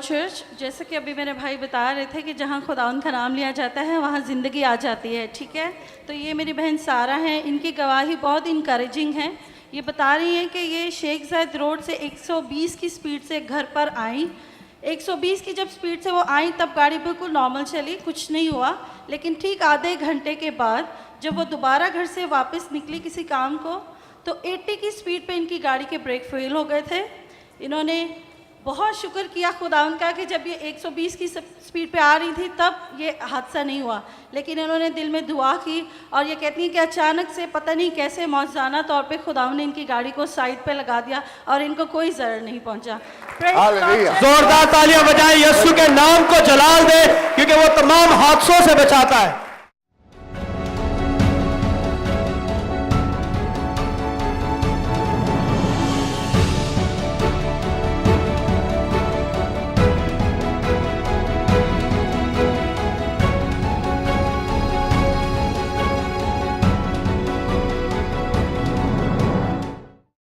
Church, जैसे कि अभी मेरे भाई बता रहे थे कि जहाँ खुदावंद का नाम लिया जाता है वहाँ ज़िंदगी आ जाती है, ठीक है। तो ये मेरी बहन सारा है, इनकी गवाही बहुत इनकरेजिंग है। ये बता रही हैं कि ये शेख ज़ायद रोड से 120 की स्पीड से घर पर आई। 120 की जब स्पीड से वो आई तब गाड़ी बिल्कुल नॉर्मल चली, कुछ नहीं हुआ। लेकिन ठीक आधे घंटे के बाद जब वो दोबारा घर से वापस निकली किसी काम को, तो 80 की स्पीड पे इनकी गाड़ी के ब्रेक फेल हो गए थे। इन्होंने बहुत शुक्र किया खुदावंद का कि जब ये 120 की स्पीड पे आ रही थी तब ये हादसा नहीं हुआ। लेकिन इन्होंने दिल में दुआ की और ये कहती हैं कि अचानक से पता नहीं कैसे मौजूदाना तौर पे खुदावंद ने इनकी गाड़ी को साइड पे लगा दिया और इनको कोई ज़रर नहीं पहुंचा। जोरदार तालियां बजाएं, यीशु के नाम को जलाल दे, क्योंकि वो तमाम हादसों से बचाता है।